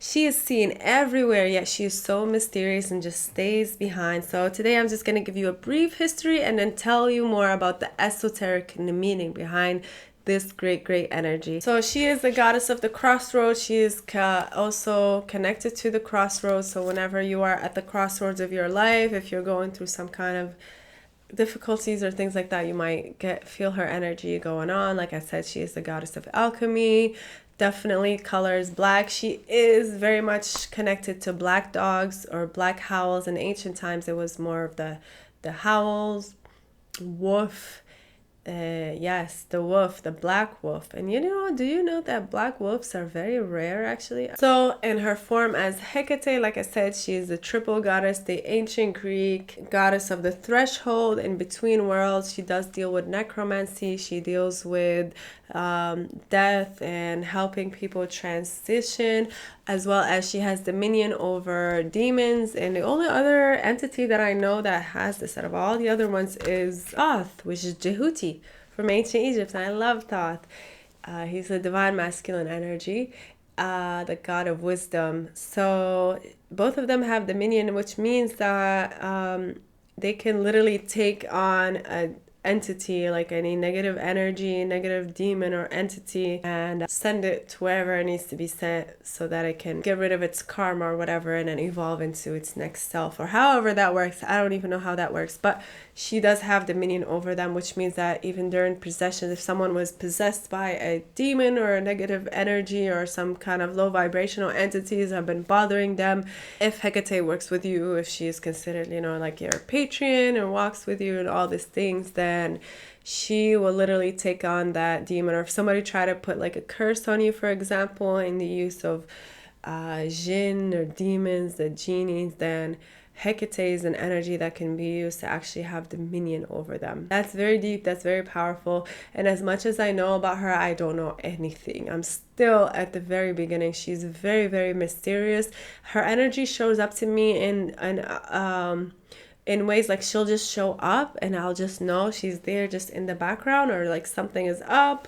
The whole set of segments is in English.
She is seen everywhere, yet she is so mysterious and just stays behind. So today I'm just going to give you a brief history and then tell you more about the esoteric and the meaning behind this great energy. So she is the goddess of the crossroads. She is also connected to the crossroads. So whenever you are at the crossroads of your life, if you're going through some kind of difficulties or things like that, you might feel her energy going on. Like I said, she is the goddess of alchemy, definitely colors black. She is very much connected to black dogs or black howls. In ancient times it was more of the howls, wolf. Yes, the wolf, the black wolf. And do you know that black wolves are very rare actually? So in her form as Hecate, like I said, she is the triple goddess, the ancient Greek goddess of the threshold in between worlds. She does deal with necromancy. She deals with death and helping people transition, as well as she has dominion over demons. And the only other entity that I know that has this out of all the other ones is Thoth, which is Jehuti from ancient Egypt. And I love Thoth. He's the divine masculine energy, the god of wisdom. So both of them have dominion, which means that they can literally take on a entity, like any negative energy, negative demon or entity, and send it to wherever it needs to be sent so that it can get rid of its karma or whatever and then evolve into its next self, or however that works. I don't even know how that works, but she does have dominion over them, which means that even during possession, if someone was possessed by a demon or a negative energy or some kind of low vibrational entities have been bothering them, if Hecate works with you, if she is considered, like your patron and walks with you and all these things, then she will literally take on that demon. Or if somebody try to put like a curse on you, for example, in the use of jinn or demons, the genies, then Hecate is an energy that can be used to actually have dominion over them. That's very deep, that's very powerful. And as much as I know about her, I don't know anything. I'm still at the very beginning. She's very, very mysterious. Her energy shows up to me in ways like she'll just show up and I'll just know she's there just in the background, or like something is up,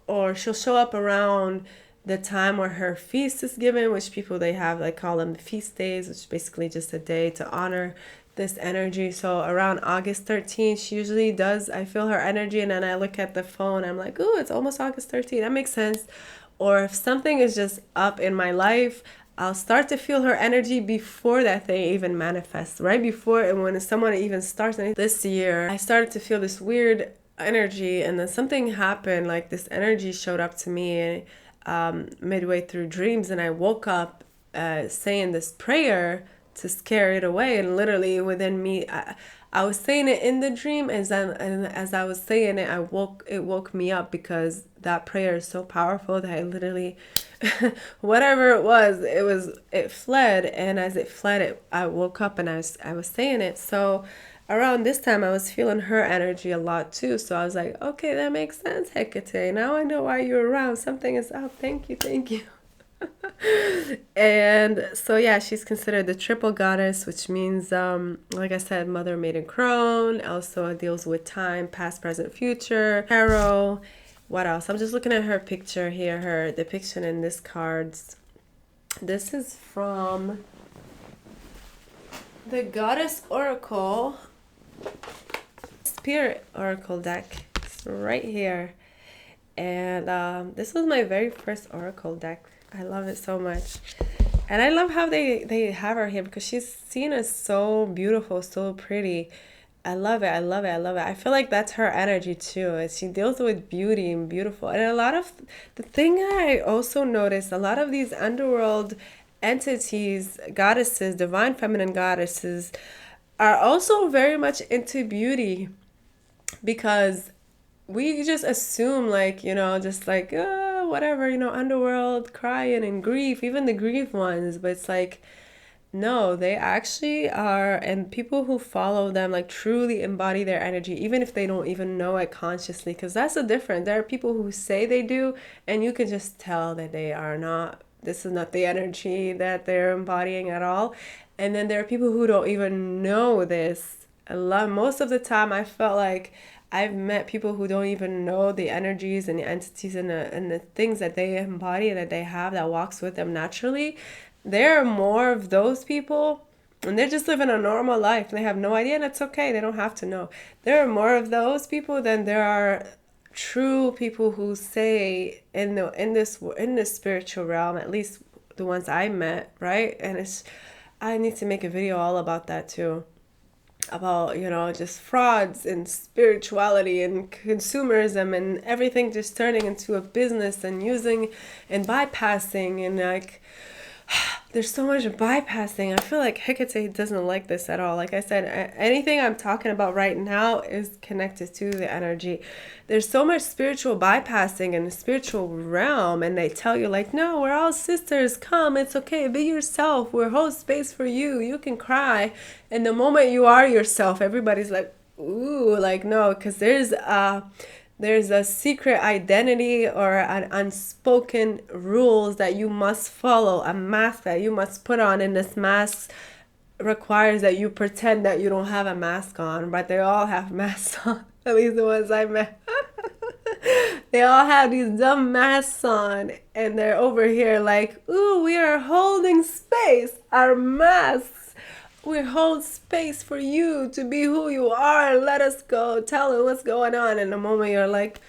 or she'll show up around the time where her feast is given, which people they have like call them the feast days, which is basically just a day to honor this energy. So around August 13th, she usually does, I feel her energy, and then I look at the phone, I'm like, oh, it's almost August 13th. That makes sense. Or if something is just up in my life, I'll start to feel her energy before that thing even manifests, right before. And when someone even starts anything. This year, I started to feel this weird energy, and then something happened, like this energy showed up to me midway through dreams, and I woke up saying this prayer to scare it away, and literally within me, I was saying it in the dream, and as I was saying it, it woke me up, because that prayer is so powerful that I literally whatever it fled, and as it fled, I woke up and I was saying it. So around this time I was feeling her energy a lot too, so I was like, okay, that makes sense, Hecate, now I know why you're around, something is up, thank you. And so yeah, she's considered the triple goddess, which means like I said, mother, maiden, crone. Also deals with time, past, present, future, tarot. What else? I'm just looking at her picture here, her depiction in this cards. This is from the Goddess Oracle Spirit Oracle deck. It's right here. And this was my very first Oracle deck. I love it so much. And I love how they have her here, because she's seen as so beautiful, so pretty. I love it. I feel like that's her energy too. She deals with beauty and beautiful. And a lot of the thing I also noticed, a lot of these underworld entities, goddesses, divine feminine goddesses, are also very much into beauty, because we just assume like, just like, whatever, underworld, crying and grief, even the grief ones. But it's like, no, they actually are, and people who follow them like truly embody their energy, even if they don't even know it consciously, because that's the difference. There are people who say they do, and you can just tell that they are not. This is not the energy that they're embodying at all. And then there are people who don't even know this. Most of the time, I felt like I've met people who don't even know the energies and the entities and the things that they embody, that they have, that walks with them naturally. There are more of those people, and they're just living a normal life. They have no idea, and it's okay. They don't have to know. There are more of those people than there are true people who say in this spiritual realm, at least the ones I met, right? And it's I need to make a video all about that too, about, you know, just frauds and spirituality and consumerism and everything just turning into a business and using and bypassing, and like there's so much bypassing. I feel like Hecate doesn't like this at all. Like I said, anything I'm talking about right now is connected to the energy. There's so much spiritual bypassing in the spiritual realm, and they tell you, like, no, we're all sisters. Come, it's okay. Be yourself. We'll hold space for you. You can cry. And the moment you are yourself, everybody's like, ooh, like, no, because there's a secret identity or an unspoken rules that you must follow, a mask that you must put on, and this mask requires that you pretend that you don't have a mask on, but they all have masks on. At least the ones I met. They all have these dumb masks on, and they're over here like, ooh, we are holding space, our masks. We hold space for you to be who you are. Let us go. Tell it what's going on. And the moment you're like,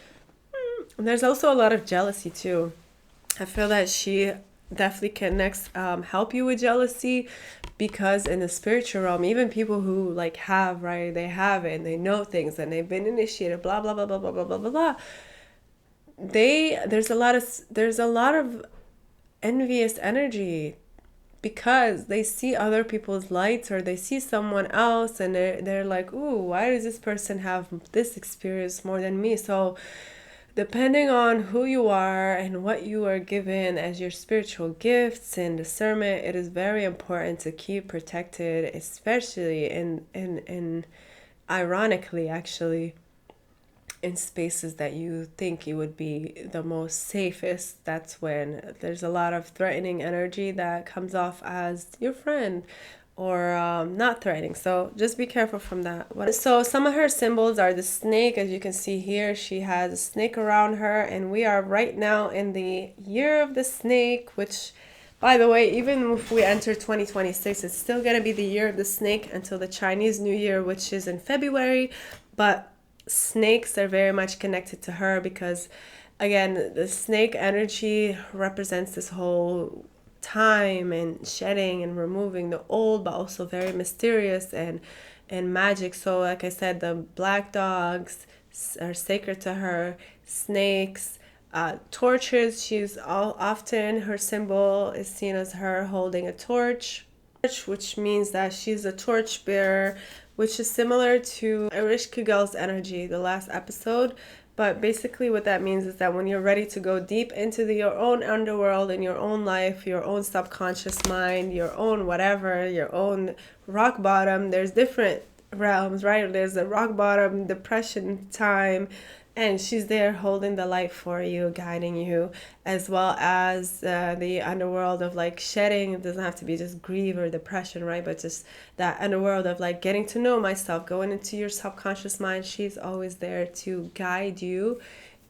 there's also a lot of jealousy too. I feel that she definitely connects, help you with jealousy, because in the spiritual realm, even people who like have, right, they have it and they know things and they've been initiated, blah, blah, blah, blah, blah, blah, blah, blah, blah. There's a lot of envious energy, because they see other people's lights, or they see someone else, and they're like, ooh, why does this person have this experience more than me? So depending on who you are and what you are given as your spiritual gifts and discernment, it is very important to keep protected, especially in ironically, actually, in spaces that you think you would be the most safest. That's when there's a lot of threatening energy that comes off as your friend, or not threatening. So just be careful from that. So some of her symbols are the snake. As you can see here, she has a snake around her, and we are right now in the year of the snake, which, by the way, even if we enter 2026, it's still going to be the year of the snake until the Chinese New Year, which is in February. But snakes are very much connected to her, because again, the snake energy represents this whole time and shedding and removing the old, but also very mysterious and magic. So like I said, the black dogs are sacred to her. Snakes, torches, she's often, her symbol is seen as her holding a torch, which means that she's a torch bearer, which is similar to Ereshkigal's energy, the last episode. But basically what that means is that when you're ready to go deep into your own underworld and your own life, your own subconscious mind, your own whatever, your own rock bottom, there's different realms, right? There's the rock bottom, depression time, and she's there holding the light for you, guiding you, as well as the underworld of like shedding. It doesn't have to be just grief or depression, right? But just that underworld of like getting to know myself, going into your subconscious mind. She's always there to guide you,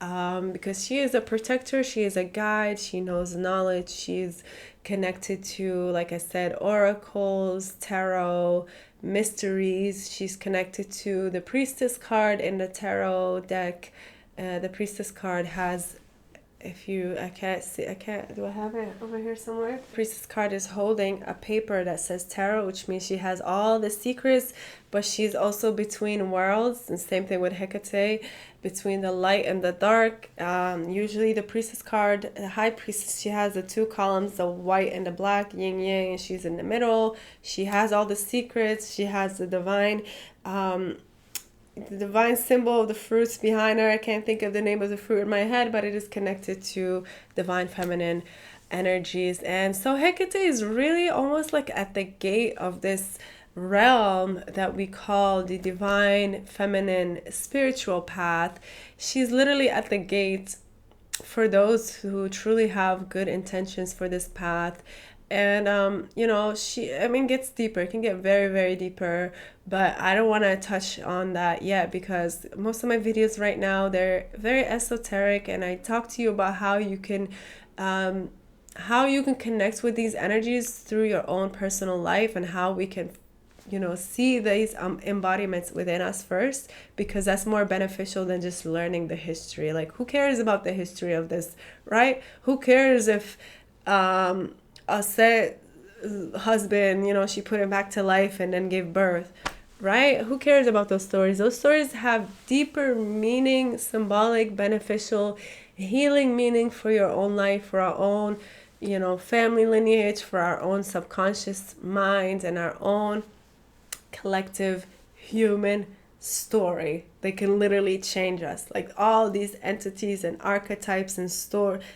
because she is a protector, she is a guide, she knows knowledge, she's connected to, like I said, oracles, tarot, mysteries. She's connected to the priestess card in the tarot deck. The priestess card has, I can't, do I have it over here somewhere? Priestess card is holding a paper that says tarot, which means she has all the secrets, but she's also between worlds. And same thing with Hecate, between the light and the dark. Usually the priestess card, the high priestess, she has the two columns, the white and the black, yin yang, and she's in the middle. She has all the secrets. She has the divine symbol of the fruits behind her. I can't think of the name of the fruit in my head, but it is connected to divine feminine energies. And so Hecate is really almost like at the gate of this realm that we call the divine feminine spiritual path. She's literally at the gate for those who truly have good intentions for this path. And you know, she, I mean, gets deeper. It can get very, very deeper, but I don't want to touch on that yet because most of my videos right now, they're very esoteric, and I talk to you about um, how you can connect with these energies through your own personal life, and how we can, you know, see these embodiments within us first, because that's more beneficial than just learning the history. Like, who cares about the history of this, right? Who cares if a set husband, you know, she put him back to life and then gave birth, right? Who cares about those stories? Those stories have deeper meaning, symbolic, beneficial, healing meaning for your own life, for our own, you know, family lineage, for our own subconscious minds, and our own collective human story. They can literally change us. Like, all these entities and archetypes and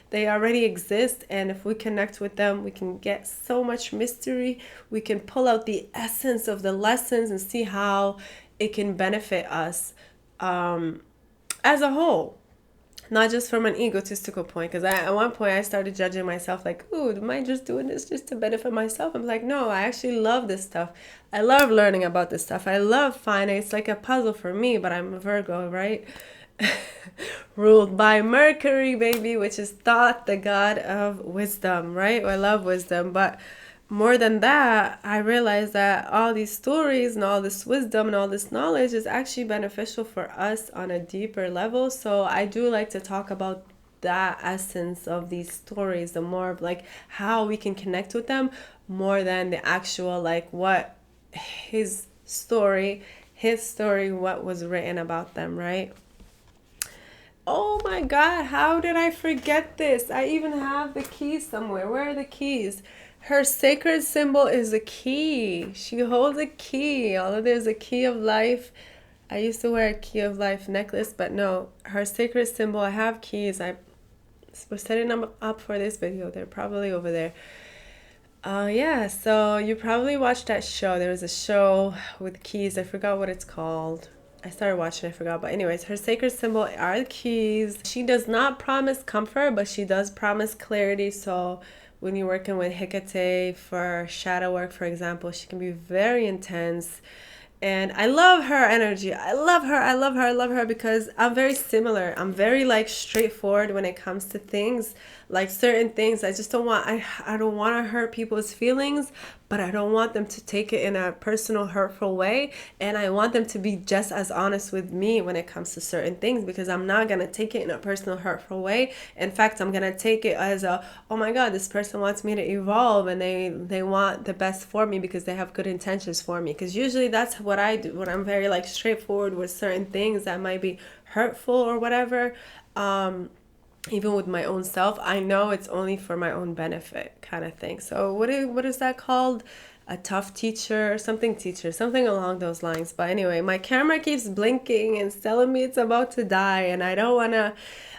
they already exist, and if we connect with them, we can get so much mystery. We can pull out the essence of the lessons and see how it can benefit us as a whole, not just from an egotistical point. Because at one point I started judging myself, like, ooh, am I just doing this just to benefit myself? I'm like, no, I actually love this stuff. I love learning about this stuff. I love finding, it's like a puzzle for me, but I'm a Virgo, right? Ruled by Mercury, baby, which is thought, the god of wisdom, right? I love wisdom, but more than that, I realized that all these stories and all this wisdom and all this knowledge is actually beneficial for us on a deeper level. So I do like to talk about that essence of these stories, the more of like how we can connect with them, more than the actual, like, what his story, what was written about them, right? Oh my God, how did I forget this? I even have the keys somewhere. Where are the keys? Her sacred symbol is a key. She holds a key. Although there's a key of life. I used to wear a key of life necklace, but no, her sacred symbol, I have keys. I was setting them up for this video. They're probably over there. Yeah, so you probably watched that show. There was a show with keys. I forgot what it's called. I started watching, I forgot. But anyways, her sacred symbol are the keys. She does not promise comfort, but she does promise clarity. So when you're working with Hecate for shadow work, for example, she can be very intense. And I love her energy. I love her. I love her. I love her because I'm very similar. I'm very like straightforward when it comes to things, like certain things. I just don't want, I don't want to hurt people's feelings, but I don't want them to take it in a personal, hurtful way. And I want them to be just as honest with me when it comes to certain things, because I'm not going to take it in a personal, hurtful way. In fact, I'm going to take it as a, oh my God, this person wants me to evolve, and they want the best for me because they have good intentions for me. Because usually that's what I do when I'm very like straightforward with certain things that might be hurtful or whatever. Even with my own self, I know it's only for my own benefit, kind of thing. So what is that called? A tough teacher, something along those lines. But anyway, my camera keeps blinking and telling me it's about to die, and I don't want to.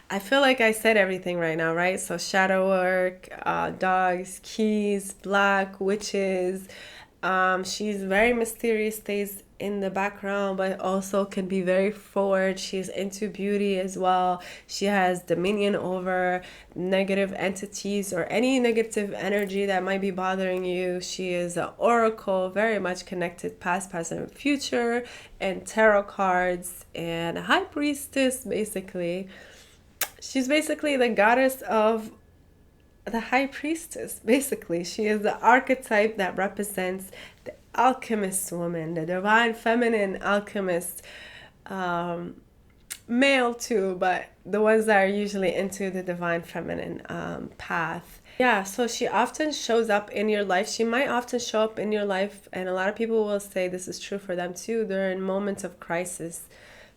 I feel like I said everything right now, right? So shadow work, dogs, keys, black, witches. She's very mysterious, stays in the background, but also can be very forward. She's into beauty as well. She has dominion over negative entities or any negative energy that might be bothering you. She is an oracle, very much connected past, present, and future, and tarot cards, and a high priestess, basically. She's basically the goddess of the high priestess. Basically, she is the archetype that represents the alchemist woman, the divine feminine alchemist, male too, but the ones that are usually into the divine feminine path. Yeah, so she often shows up in your life. She might often show up in your life, and a lot of people will say this is true for them too. They're in moments of crisis.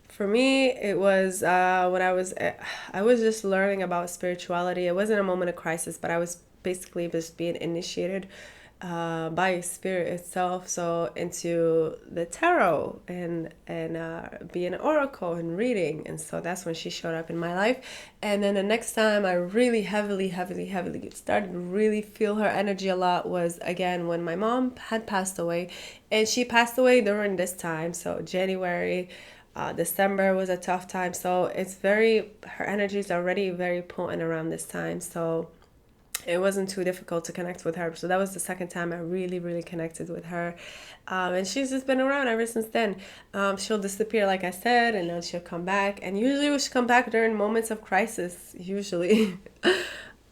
For me, it was when I was just learning about spirituality. It wasn't a moment of crisis, but I was basically just being initiated by spirit itself, so into the tarot and being an oracle and reading. And so that's when she showed up in my life. And then the next time I really heavily started to really feel her energy a lot was again when my mom had passed away, and she passed away during this time, so January December was a tough time. So it's very, her energy is already very potent around this time. So it wasn't too difficult to connect with her. So that was the second time I really, really connected with her. And she's just been around ever since then. She'll disappear, like I said, and then she'll come back. And usually she'll come back during moments of crisis, usually.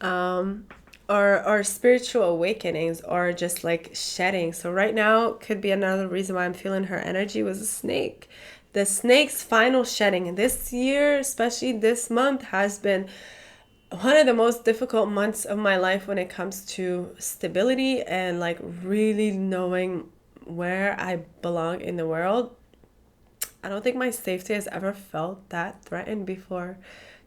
Or spiritual awakenings, or just like shedding. So right now could be another reason why I'm feeling her energy was a snake. The snake's final shedding. And this year, especially this month, has been one of the most difficult months of my life when it comes to stability and like really knowing where I belong in the world. I don't think my safety has ever felt that threatened before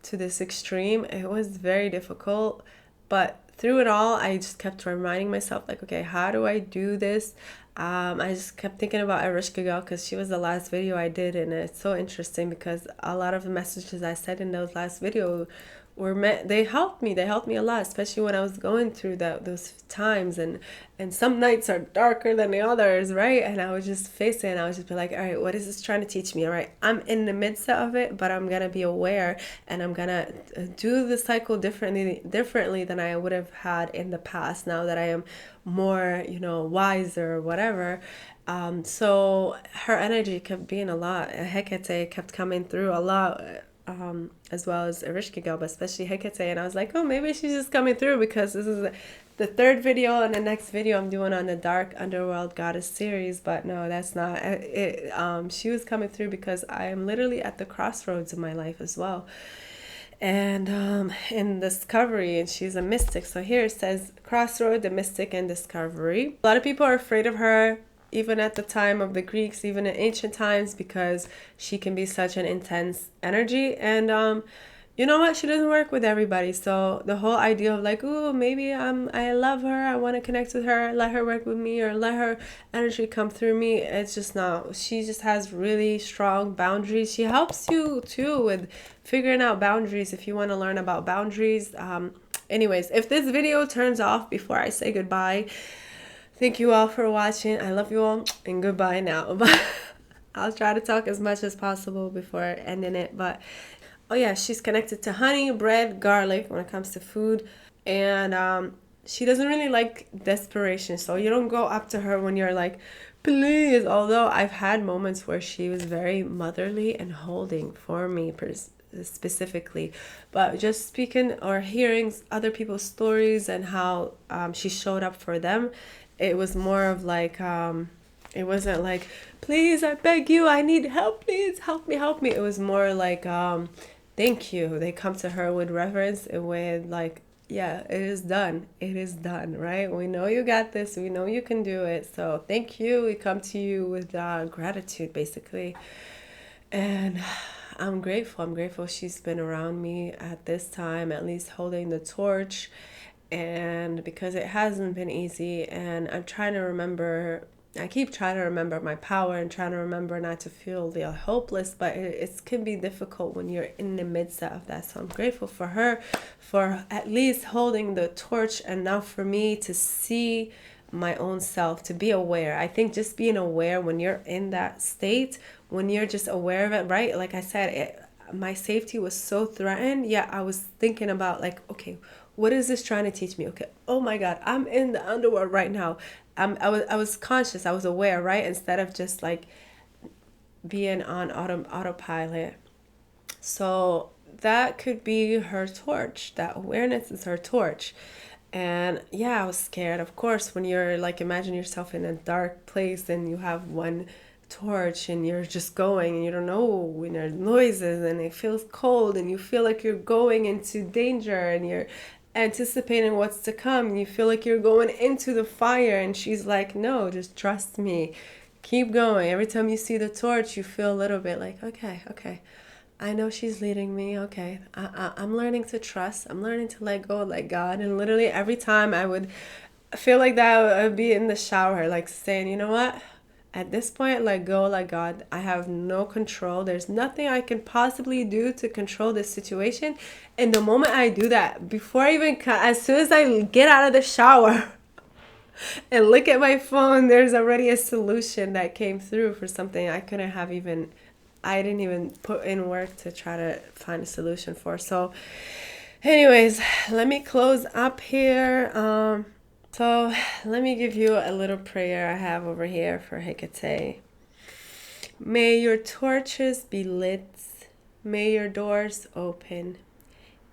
to this extreme. It was very difficult, but through it all, I just kept reminding myself, like, okay, how do I do this? I just kept thinking about Ereshkigal because she was the last video I did, and it's so interesting because a lot of the messages I said in those last videos were meant, they helped me a lot, especially when I was going through those times, and some nights are darker than the others, right? And I was just facing, I was just be like, all right, what is this trying to teach me? All right, I'm in the midst of it, but I'm gonna be aware, and I'm gonna do the cycle differently than I would have had in the past, now that I am more, wiser or whatever. So her energy kept being a lot. Hecate kept coming through a lot, as well as Ereshkigal, but especially Hecate. And I was like, oh, maybe she's just coming through because this is the third video, and the next video I'm doing on the Dark Underworld Goddess Series. But no, that's not it. She was coming through because I am literally at the crossroads of my life as well. And in discovery, and she's a mystic. So here it says crossroad, the mystic, and discovery. A lot of people are afraid of her, even at the time of the Greeks, even in ancient times, because she can be such an intense energy. And you know what? She doesn't work with everybody. So the whole idea of like, oh, maybe I love her, I want to connect with her, let her work with me, or let her energy come through me. It's just not. She just has really strong boundaries. She helps you too with figuring out boundaries if you want to learn about boundaries. Anyways, if this video turns off before I say goodbye, thank you all for watching. I love you all, and goodbye now. But I'll try to talk as much as possible before ending it. But oh yeah, she's connected to honey, bread, garlic when it comes to food. And she doesn't really like desperation. So you don't go up to her when you're like, please. Although I've had moments where she was very motherly and holding for me specifically. But just speaking or hearing other people's stories and how she showed up for them, it was more of like, it wasn't like, please, I beg you, I need help, please help me. It was more like, thank you. They come to her with reverence and with like, yeah, it is done, right? We know you got this, we know you can do it, so thank you. We come to you with gratitude, basically. And I'm grateful she's been around me at this time, at least holding the torch. And because it hasn't been easy, and I keep trying to remember my power and trying to remember not to feel hopeless, but it can be difficult when you're in the midst of that. So I'm grateful for her for at least holding the torch enough for me to see my own self, to be aware. I think just being aware when you're in that state, when you're just aware of it, right? Like I said, my safety was so threatened. Yeah, I was thinking about like, okay, what is this trying to teach me? Okay, oh my God, I'm in the underworld right now. I was conscious, I was aware, right? Instead of just like being on autopilot. So that could be her torch. That awareness is her torch. And yeah, I was scared. Of course, when you're like, imagine yourself in a dark place and you have one torch and you're just going and you don't know when there's noises and it feels cold and you feel like you're going into danger and you're anticipating what's to come and you feel like you're going into the fire. And she's like, no, just trust me, keep going. Every time you see the torch, you feel a little bit like, okay, I know she's leading me. Okay, I'm learning to trust. I'm learning to let go, let God. And literally every time I would feel like that, I would be in the shower, like saying, you know what? At this point, let go, let God. I have no control. There's nothing I can possibly do to control this situation. And the moment I do that, before I even, as soon as I get out of the shower and look at my phone, there's already a solution that came through for something I couldn't have even I didn't even put in work to try to find a solution for. So anyways, let me close up here. So let me give you a little prayer I have over here for Hecate. May your torches be lit, may your doors open,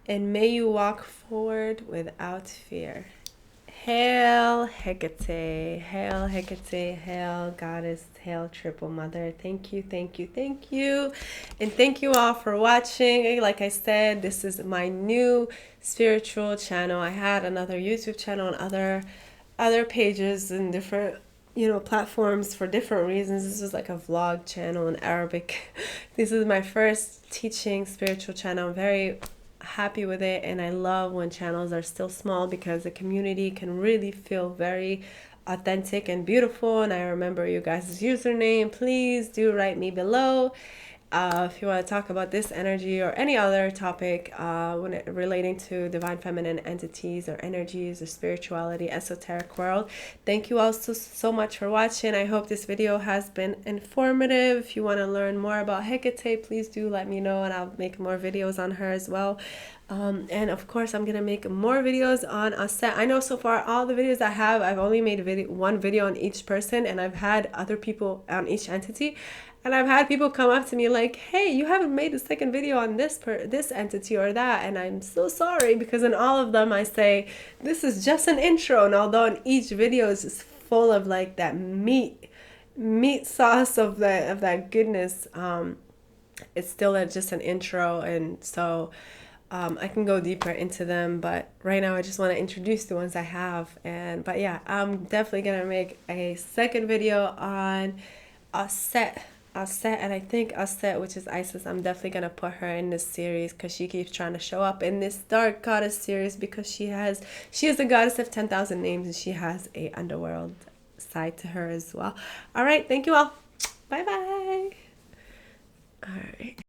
and may you walk forward without fear. Hail Hecate, hail Hecate, hail Goddess, hail Triple Mother. Thank you, thank you, thank you. And thank you all for watching. Like I said, this is my new spiritual channel. I had another YouTube channel and other pages and different platforms for different reasons. This is like a vlog channel in Arabic. This is my first teaching spiritual channel. I'm very happy with it, and I love when channels are still small because the community can really feel very authentic and beautiful. And I remember you guys' username. Please do write me below if you want to talk about this energy or any other topic relating to divine feminine entities or energies or spirituality, esoteric world. Thank you all so much for watching. I hope this video has been informative. If you want to learn more about Hecate, please do let me know, and I'll make more videos on her as well. And of course, I'm gonna make more videos on Aset. I know so far all the videos I have, I've only made one video on each person, and I've had other people on each entity. And I've had people come up to me like, hey, you haven't made a second video on this entity or that. And I'm so sorry, because in all of them I say, this is just an intro. And although in each video is just full of like that meat sauce of that goodness, it's still just an intro. And so I can go deeper into them. But right now I just want to introduce the ones I have. But yeah, I'm definitely going to make a second video on Aset, and I think Aset, which is Isis, I'm definitely gonna put her in this series because she keeps trying to show up in this Dark Goddess series, because she is a goddess of 10,000 names, and she has a underworld side to her as well. All right, thank you all. Bye bye. All right.